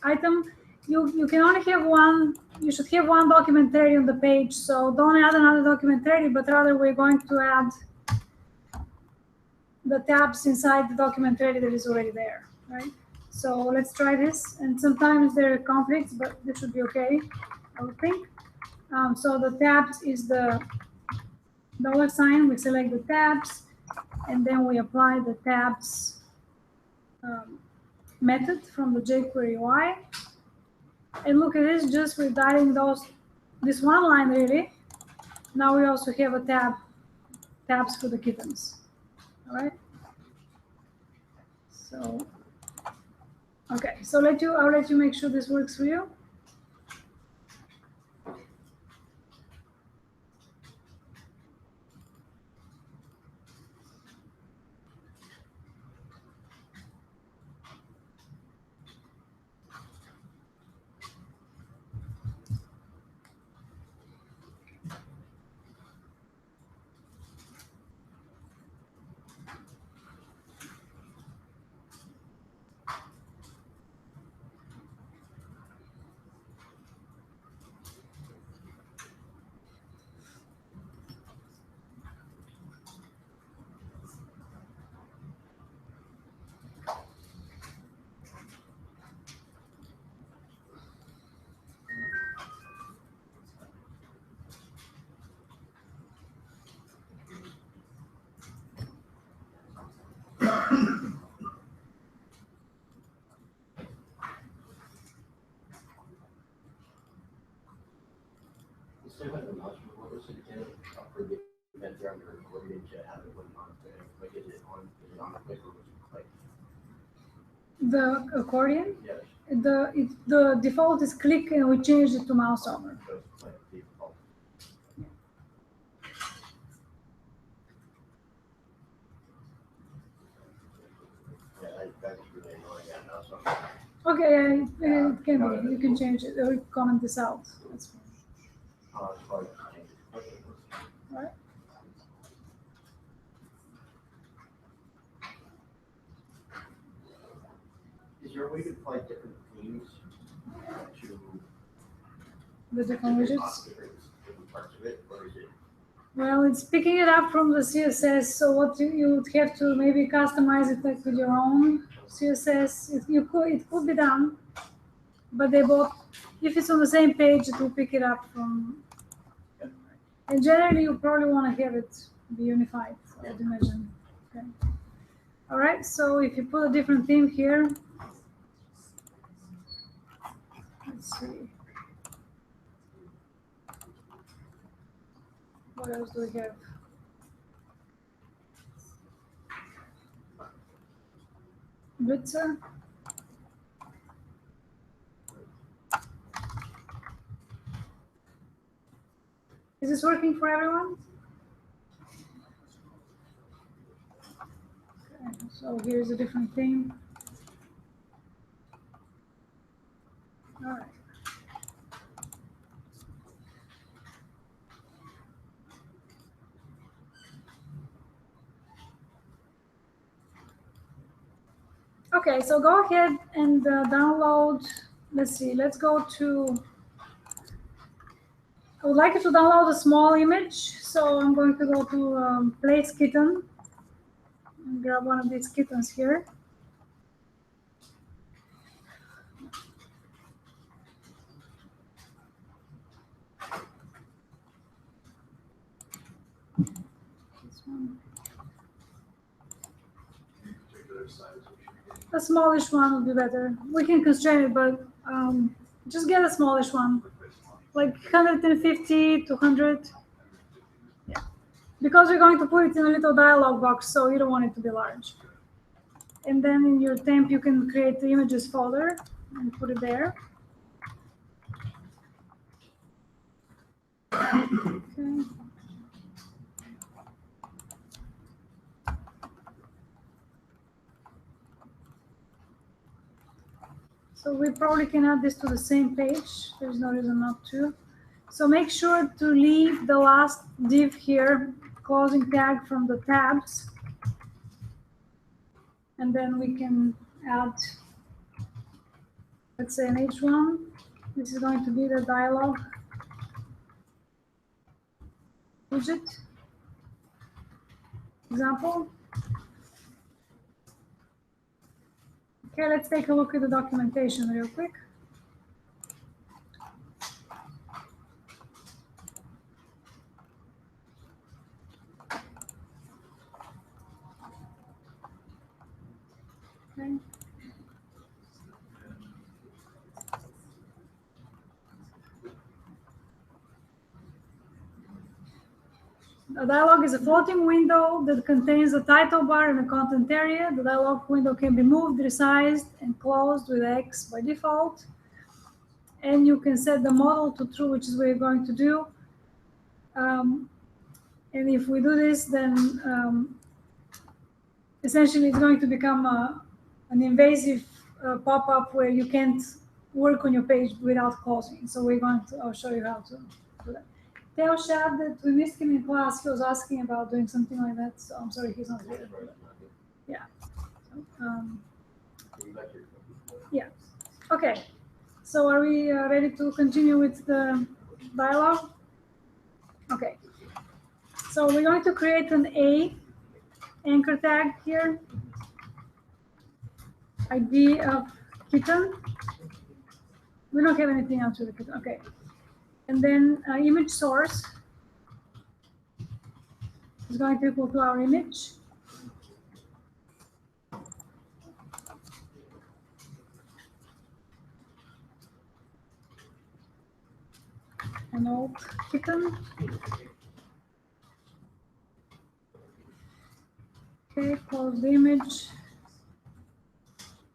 item. You can only have one. You should have one documentary on the page. So don't add another documentary, but rather we're going to add the tabs inside the documentary that is already there, right? So let's try this. And sometimes there are conflicts, but this should be okay, I would think. So the tabs is the $sign. We select the tabs, and then we apply the tabs method from the jQuery UI. And look at this, just with adding this one line really. Now we also have a tabs for the kittens. All right. So, okay. So I'll let you make sure this works for you. Still have the mouse. What was it again? For the event there on the accordion to have it on like is it on click or was it click? The accordion? Yes. The default is click, and we changed it to mouse over. So it's like default. Yeah, that's really annoying. I know, so. Okay, it can be. You can change it or comment this out. That's fine. It's hard to change it. Okay. All right. Is there a way to apply different themes to The different widgets. different parts of it, or is it? Well, it's picking it up from the CSS. So what you would have to maybe customize it like with your own CSS. It could be done, but they both, if it's on the same page, it will pick it up from. And generally, you probably want to have it be unified, I'd imagine. Okay. All right. So if you put a different theme here, let's see. What else do we have? Blitzer. Is this working for everyone? Okay, so here's a different theme. All right. Okay, so go ahead and download. Let's see, let's go to. I would like you to download a small image. So I'm going to go to place kitten and grab one of these kittens here. This one. A smallish one would be better. We can constrain it, but just get a smallish one, like 150 to 100. Yeah, because we're going to put it in a little dialog box, so you don't want it to be large. And then in your temp, you can create the images folder and put it there. Okay. So we probably can add this to the same page. There's no reason not to. So make sure to leave the last div here, closing tag from the tabs. And then we can add, let's say, an H1. This is going to be the dialog widget example. Okay, let's take a look at the documentation real quick. Okay. A dialog is a floating window that contains a title bar and a content area. The dialog window can be moved, resized, and closed with X by default. And you can set the model to true, which is what you're going to do. And if we do this, then essentially it's going to become an invasive pop-up where you can't work on your page without closing. So we're going to, I'll show you how to do that. Tell Shad that we missed him in class. He was asking about doing something like that. So I'm sorry he's not here. Yeah. Yeah. Okay. So are we ready to continue with the dialogue? Okay. So we're going to create an A anchor tag here. ID of kitten. We don't have anything else with the kitten. Okay. And then image source is going to equal to our image. An old kitten. Okay, close the image.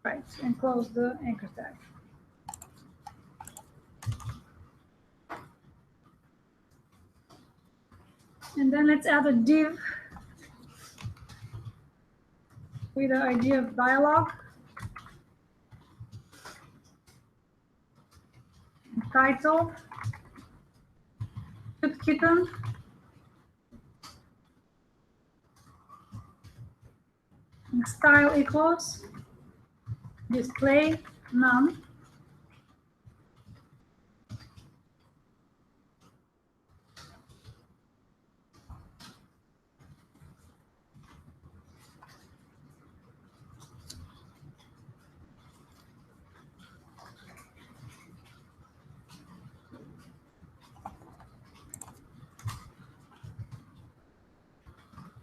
Right, and close the anchor tag. And then let's add a div with the idea of dialog. Title, cute kitten. And style equals display none.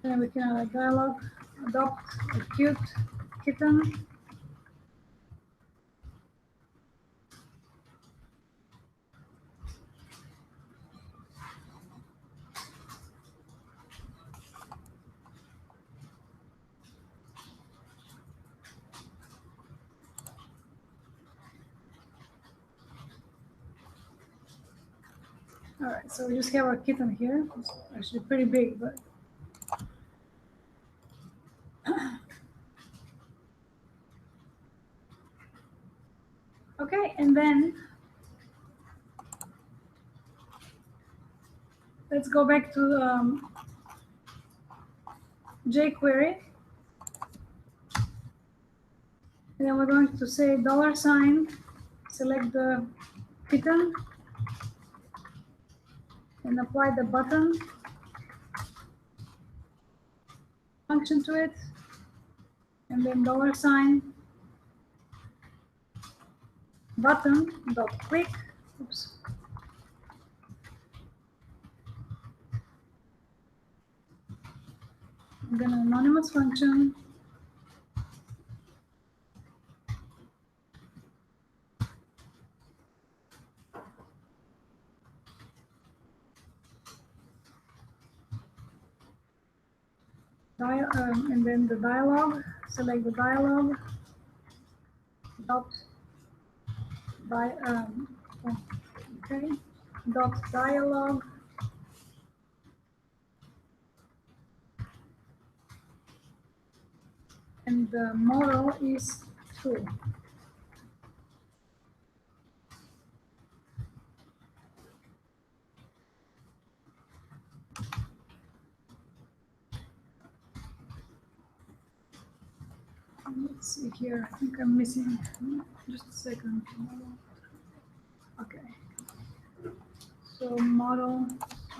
Then we can add a dialog, adopt a cute kitten. All right, so we just have our kitten here. It's actually pretty big, but okay, and then let's go back to jQuery. And then we're going to say $, select the kitten, and apply the button function to it. And then $, button dot click. Oops. And then an anonymous function. And then the dialog, select the dialog, dot okay, dot dialog, and the model is true. Let's see here. I think I'm missing just a second. Okay. So model,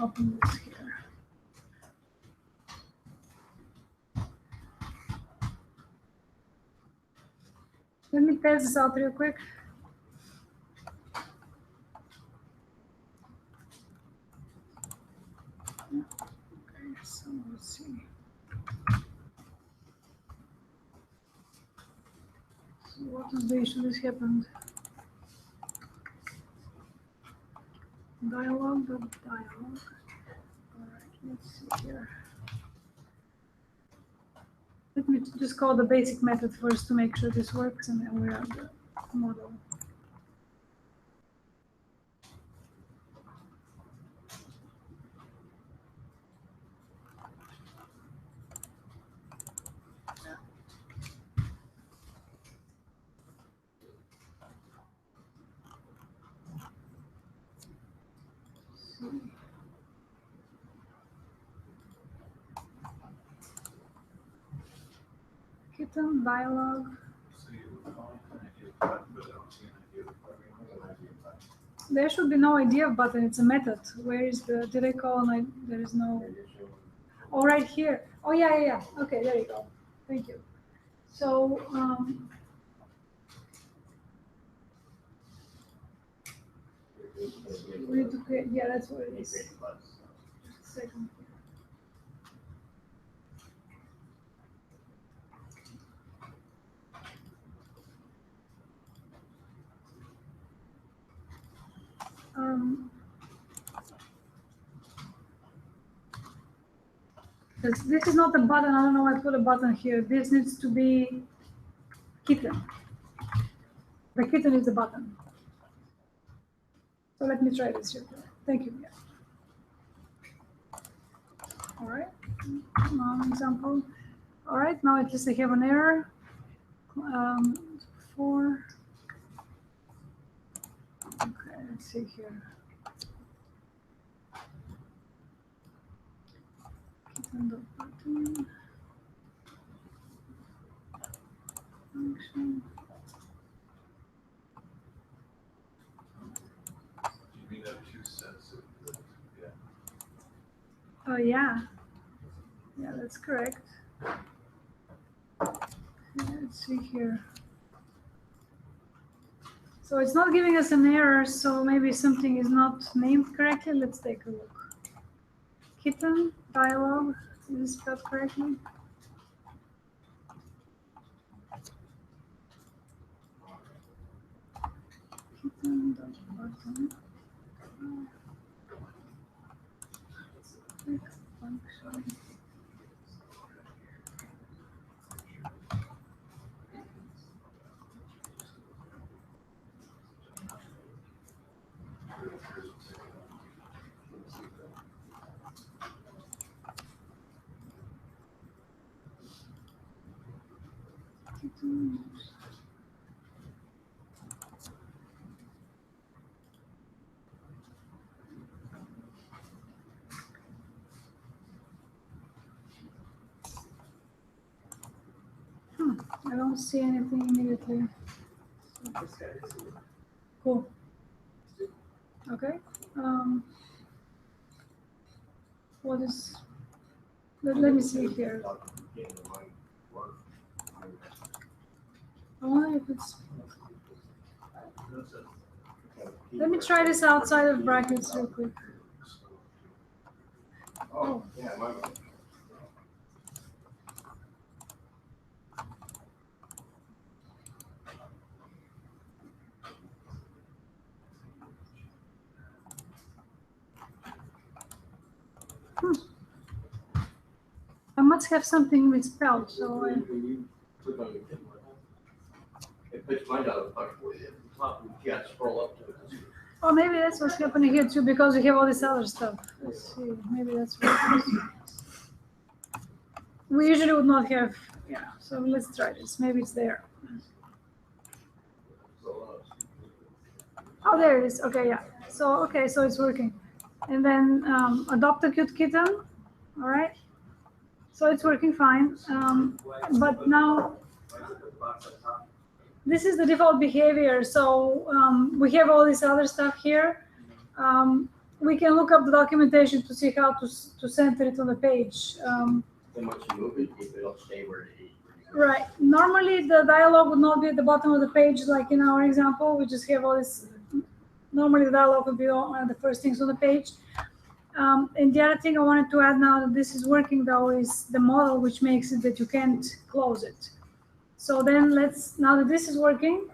open this here. Let me test this out real quick. Okay, so let's see. So what is the issue this happened? Dialog. All right, let's see here. Let me just call the basic method first to make sure this works, and then we have the model. Kitten dialog. There should be no idea button. It's a method. Where is the? Did I call? And there is no. Oh, right here. Oh yeah. Okay, there you go. Thank you. So we need to create. Yeah, that's what it is. Just a second. This is not a button. I don't know why I put a button here. This needs to be kitten. The kitten is the button. So let me try this here. Thank you. Yeah. All right. Example. All right. Now at least I have an error. 4. Okay. Let's see here. Button. Function. You mean that 2 cents? Yeah. Oh yeah. Yeah, that's correct. Okay, let's see here. So it's not giving us an error, so maybe something is not named correctly. Let's take a look. Kitten dialog, is this spelled correctly? Kitten.button. Click function. I don't see anything immediately. Cool. Okay. What is? Let me see here. I wonder if it's. Let me try this outside of brackets real quick. Oh, yeah, my bad. I must have something misspelled, so When you click on the kitten button, it puts mine down for you. At the top, you got to scroll up to it. oh, maybe that's what's happening here too, because we have all this other stuff. Let's see, maybe that's what it is. We usually would not have, yeah, so let's try this. Maybe it's there. Oh, there it is. Okay, yeah. So, okay, so it's working. And then adopt a cute kitten. All right. So it's working fine. But now Box at top. This is the default behavior. So we have all this other stuff here. We can look up the documentation to see how to center it on the page. Then once you move it, it'll stay where it is. Right. Normally, the dialog would not be at the bottom of the page, like in our example. We just have all this. Normally, the dialog would be one of the first things on the page. And the other thing I wanted to add now that this is working, though, is the model, which makes it that you can't close it. So then now that this is working,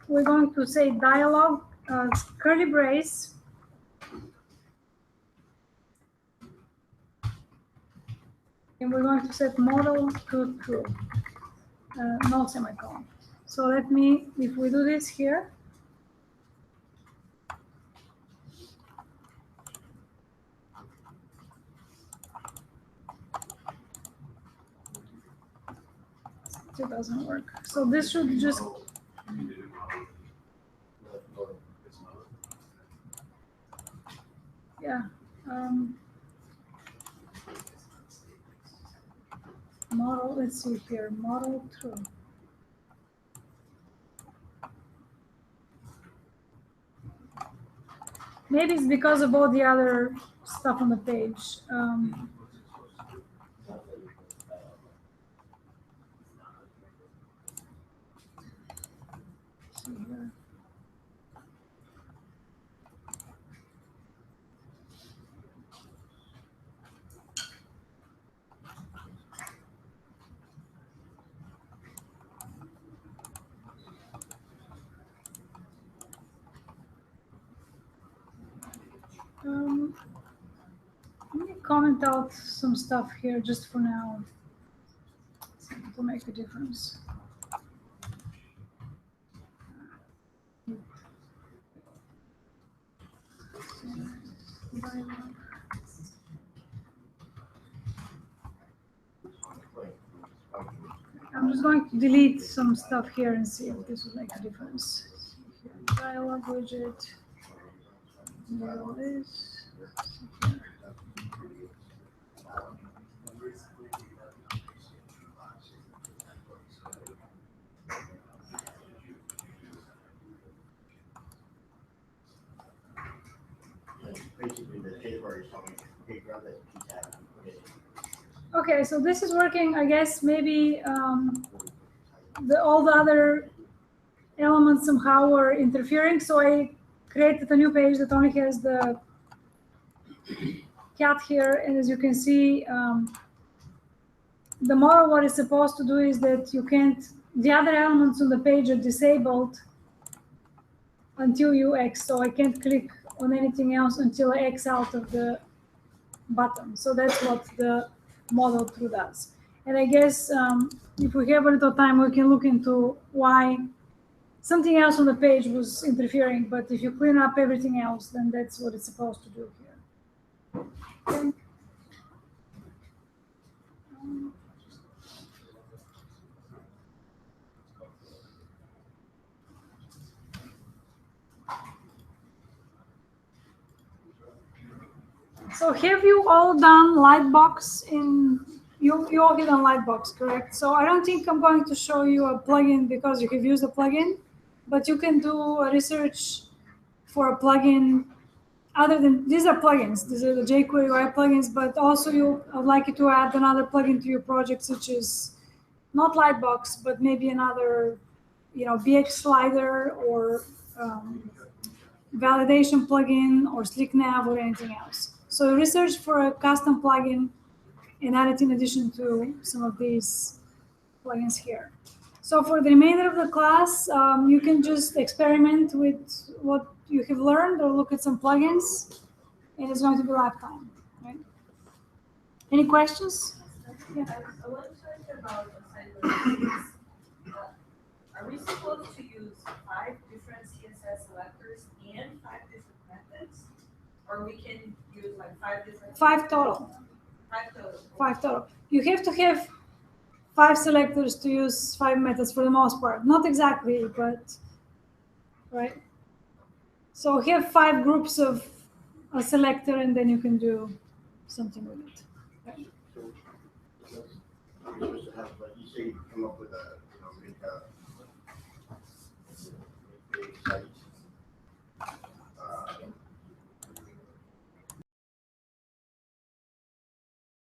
we're going to say dialog, curly brace. And we're going to set model to true, no semicolon. So if we do this here, it doesn't work. So this should just, yeah. Model, let's see here, model true. Maybe it's because of all the other stuff on the page. Let me comment out some stuff here just for now to make a difference. I'm just going to delete some stuff here and see if this will make a difference. Dialog widget. There it is. Basically, the jQuery is talking, figure out that you have. Okay, so this is working. I guess maybe all the other elements somehow were interfering. So I created a new page that only has the cat here. And as you can see, the model, what it's supposed to do is that you can't, the other elements on the page are disabled until you X. So I can't click on anything else until I X out of the button. So that's what the model true does. And I guess if we have a little time, we can look into why something else on the page was interfering. But if you clean up everything else, then that's what it's supposed to do here. Okay. So have you all done Lightbox you all did on Lightbox, correct? So I don't think I'm going to show you a plugin because you have used a plugin, but you can do a research for a plugin other than, these are plugins, these are the jQuery UI plugins, but also I'd like you to add another plugin to your project, such as not Lightbox, but maybe another, BX slider or validation plugin or SlickNav or anything else. So research for a custom plugin and add it in addition to some of these plugins here. So for the remainder of the class, you can just experiment with what you have learned or look at some plugins, and it's going to be lifetime, right? Any questions? Yeah. I want to talk about assignment. Are we supposed to use 5 different CSS selectors and 5 different methods? Or we can use like 5 different? 5 total. 5 total. 5 total. You have to have 5 selectors to use 5 methods for the most part. Not exactly, but right. So have 5 groups of a selector, and then you can do something with it. Right? you're supposed to have, like, you say you come up with a, make a